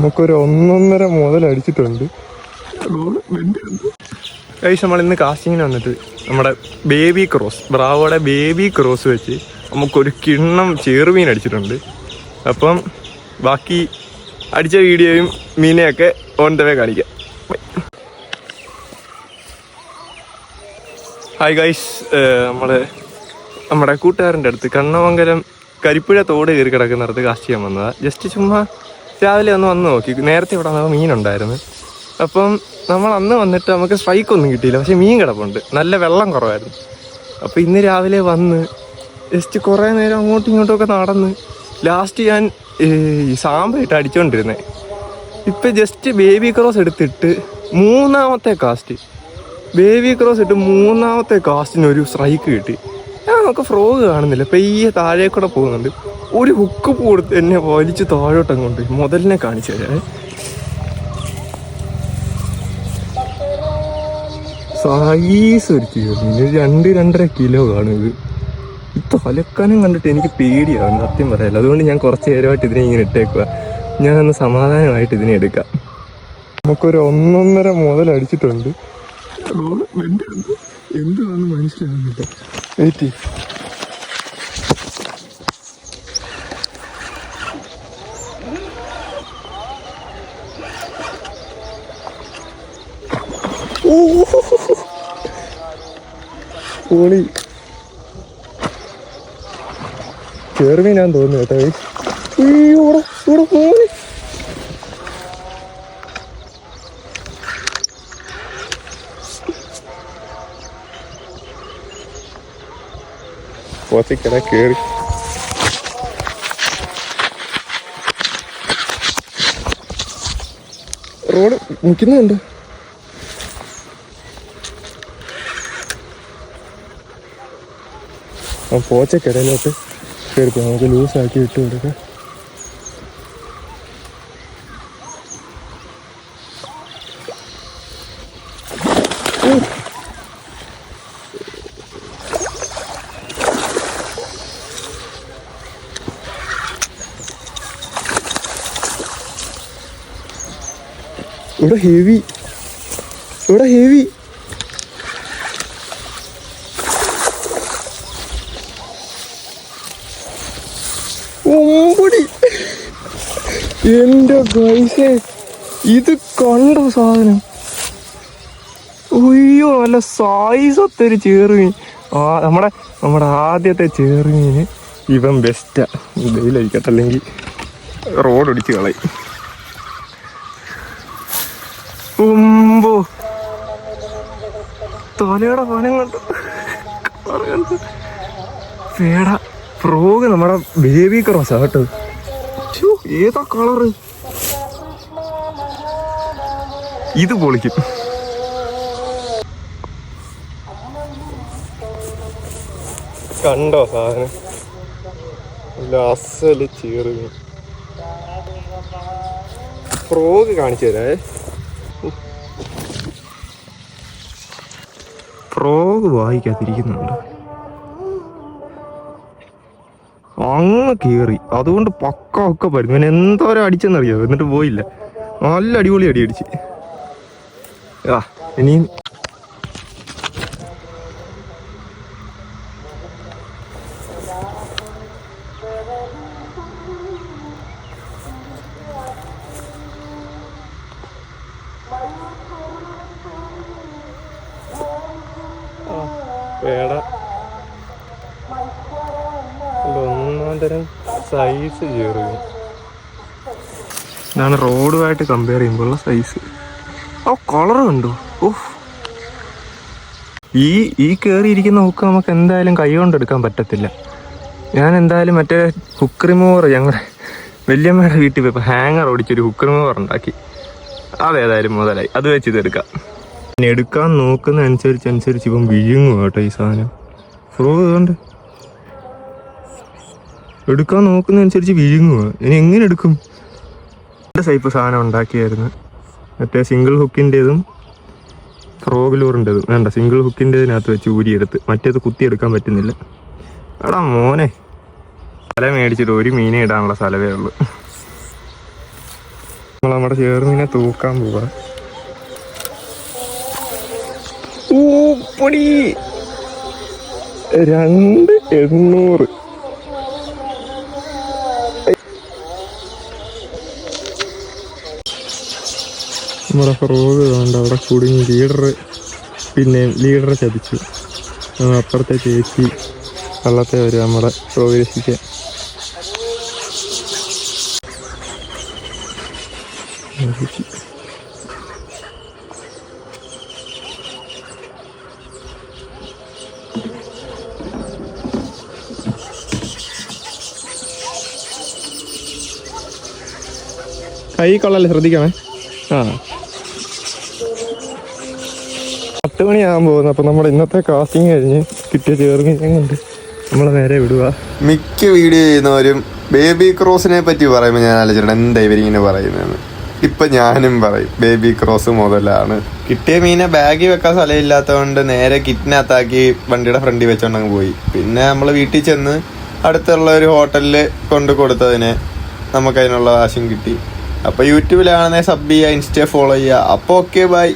നമുക്കൊരു 1.5 മുതലടിച്ചിട്ടുണ്ട്. നമ്മൾ ഇന്ന് കാസ്റ്റിങ്ങിന് വന്നിട്ട് നമ്മുടെ ബേബി ക്രോസ്, ബ്രാവോയുടെ ബേബി ക്രോസ് വെച്ച് നമുക്കൊരു കിണ്ണം ചെറുമീൻ അടിച്ചിട്ടുണ്ട്. അപ്പം ബാക്കി അടിച്ച വീഡിയോയും മീനെയൊക്കെ ഓൺ ദ വേ കാണിക്കാം. ഹായ് ഗൈസ്, നമ്മുടെ കൂട്ടുകാരൻ്റെ അടുത്ത് കണ്ണമംഗലം കരിപ്പുഴ തോട് കയറി കിടക്കുന്നിടത്ത് കാസ്റ്റ് ചെയ്യാൻ വന്നതാണ്. ജസ്റ്റ് ചുമ്മാ രാവിലെ വന്ന് നോക്കി. നേരത്തെ ഇവിടെ വന്നപ്പോൾ മീനുണ്ടായിരുന്നു. അപ്പം നമ്മൾ അന്ന് വന്നിട്ട് നമുക്ക് സ്ട്രൈക്കൊന്നും കിട്ടിയില്ല, പക്ഷേ മീൻ കിടപ്പുണ്ട്. നല്ല വെള്ളം കുറവായിരുന്നു. അപ്പോൾ ഇന്ന് രാവിലെ വന്ന് ജസ്റ്റ് കുറേ നേരം അങ്ങോട്ടും ഇങ്ങോട്ടുമൊക്കെ നടന്ന് ലാസ്റ്റ് ഞാൻ ഈ സാമ്പായിട്ട് അടിച്ചുകൊണ്ടിരുന്നത്. ഇപ്പം ജസ്റ്റ് ബേബി ക്രോസ് എടുത്തിട്ട് മൂന്നാമത്തെ കാസ്റ്റിന് ഒരു സ്ട്രൈക്ക് കിട്ടി. നമുക്ക് ഫ്രോഗ് കാണുന്നില്ല, പെയ്യെ താഴെ കൂടെ പോകുന്നുണ്ട്. ഒരു ഹുക്ക് കൊടുത്ത് എന്നെ വലിച്ച് താഴോട്ടം കൊണ്ട് മുതലിനെ കാണിച്ചു തരാം. സൈസ് ഒരു കിലോ, 2-2.5 കിലോ കാണും. ഇത് തലക്കനം കണ്ടിട്ട് എനിക്ക് പേടിയാണ് സത്യം പറയാമല്ലോ. അതുകൊണ്ട് ഞാൻ കുറച്ച് നേരമായിട്ട് ഇതിനെ ഇങ്ങനെ ഇട്ടേക്കുക. ഞാനൊന്ന് സമാധാനമായിട്ട് ഇതിനെ എടുക്കാം. നമുക്കൊരു 1.5 മുതലടിച്ചിട്ടുണ്ട്. എന്താണെന്ന് മനസ്സിലാകുന്നില്ല. വെയിറ്റ്. പൊളി ചെറുമീനാന്ന് തോന്നുന്നു കേട്ടോ. ഇവിടെ പോണി പോച്ചക്കട കേറി. റോഡ് നിൽക്കുന്നുണ്ട്. ആ പോച്ചക്കടയിലോട്ട് കയറിപ്പോ നമുക്ക് ലൂസാക്കി ഇട്ട് കൊടുക്കാം. ഇവിടെ ഹെവി ഓടി. എൻ്റെ ഗൈസേ, ഇത് കണ്ടോ സാധനം? അയ്യോ, നല്ല സൈസൊത്തൊരു ചെറുമീൻ. നമ്മുടെ ആദ്യത്തെ ചെറുമീന് ഇവൻ ബെസ്റ്റാ. വെയിലടിക്കട്ടെ, അല്ലെങ്കിൽ റോഡൊടിച്ച് കളയും. തോലയുടെ പനം കണ്ടു. പേട ഫ്രോഗ് നമ്മുടെ ബേബി ക്രോസാ കേട്ടോ. ഏതാ കളറ്? ഇത് പൊളിക്കും. കണ്ടോ സാധനം? അസല് ചെറുമീൻ. ഫ്രോഗ് കാണിച്ചു തരാ. ഫ്രോഗ് വായിക്കാതിരിക്കുന്നുണ്ട്. അങ്ങ് കയറി, അതുകൊണ്ട് പക്ക പറ്റും. പിന്നെ എന്തോരം അടിച്ചെന്നറിയോ? എന്നിട്ട് പോയില്ല. നല്ല അടിപൊളി അടിച്ച്. ഇനിയും പേട ഒന്നാന്തരം സൈസ് ചേർന്നു. ഇതാണ് റോഡുമായിട്ട് കമ്പയർ ചെയ്യുമ്പോഴുള്ള സൈസ്. കളർ കണ്ടോ? ഈ കയറിയിരിക്കുന്ന ഹുക്ക് നമുക്ക് എന്തായാലും കൈ കൊണ്ട് എടുക്കാൻ പറ്റത്തില്ല. ഞാൻ എന്തായാലും മറ്റേ ഹുക്ക് റിമൂവർ ഞങ്ങളുടെ വല്യമ്മയുടെ വീട്ടിൽ പോയപ്പോൾ ഹാങ്ങർ ഓടിച്ചൊരു ഹുക്ക് റിമൂവർ ഉണ്ടാക്കി. അതേതായാലും മുതലായി. അത് വെച്ച് ഇതെടുക്കാം. എടുക്കാൻ നോക്കുന്ന അനുസരിച്ച് ഇപ്പം വിഴുങ്ങും കേട്ടോ ഈ സാധനം. ഫ്രോഗ് കൊണ്ട് എടുക്കാൻ നോക്കുന്ന അനുസരിച്ച് വിഴുങ്ങുക. ഇനി എങ്ങനെ എടുക്കും? രണ്ട് ടൈപ്പ് സാധനം ഉണ്ടാക്കിയായിരുന്നു. മറ്റേ സിംഗിൾ ഹുക്കിൻ്റെതും ഫ്രോഗ് ലൂറിൻ്റെതും. വേണ്ട, സിംഗിൾ ഹുക്കിൻ്റെതിനകത്ത് വെച്ച് ഊരിയെടുത്ത് മറ്റേത് കുത്തിയെടുക്കാൻ പറ്റുന്നില്ല. എടാ മോനെ, സ്ഥലം മേടിച്ചിട്ട് ഒരു മീനെ ഇടാനുള്ള സ്ഥലമേ ഉള്ളൂ. നമ്മൾ നമ്മുടെ ചെറുമീനെ തൂക്കാൻ പോവാ. പൊടി 2,800. നമ്മുടെ ഫ്രോഗ് വേണ്ട അവിടെ കുടുങ്ങി. ലീഡറെ ചതിച്ചു. അപ്പുറത്തെ ചേച്ചി വള്ളത്തെ വരും നമ്മുടെ ഫ്രോഗ് രക്ഷിക്കാൻ. കൈ കൊള്ളല്ലേ, ശ്രദ്ധിക്കണേ. 10 മണിയാകാൻ പോകുന്നു. അപ്പം നമ്മുടെ ഇന്നത്തെ കാസ്റ്റിംഗ് കഴിഞ്ഞ് കിട്ടിയ ചെറുമീനെ കൊണ്ട് നമ്മളെ നേരെ വിടുക. മിക്ക വീഡിയോ ചെയ്യുന്നവരും ബേബി ക്രോസിനെ പറ്റി പറയുമ്പോൾ ഞാൻ ആലോചിച്ചിട്ടുണ്ട് എന്താ ഇവരിങ്ങനെ പറയുന്നതെന്ന്. ഇപ്പം ഞാനും പറയും ബേബി ക്രോസ് മുതലാണ്. കിട്ടിയ മീനെ ബാഗിൽ വെക്കാൻ സ്ഥലമില്ലാത്തതുകൊണ്ട് നേരെ കിറ്റിനകത്താക്കി വണ്ടിയുടെ ഫ്രണ്ടിൽ വെച്ചോണ്ടങ്ങ് പോയി. പിന്നെ നമ്മൾ വീട്ടിൽ ചെന്ന് അടുത്തുള്ള ഒരു ഹോട്ടലിൽ കൊണ്ട് കൊടുത്തതിന് നമുക്കതിനുള്ള കാശും കിട്ടി. അപ്പോൾ യൂട്യൂബിലാണെന്നേ സബ് ചെയ്യുക, ഇൻസ്റ്റ ഫോളോ ചെയ്യുക. അപ്പോൾ ഓക്കെ, ബൈ.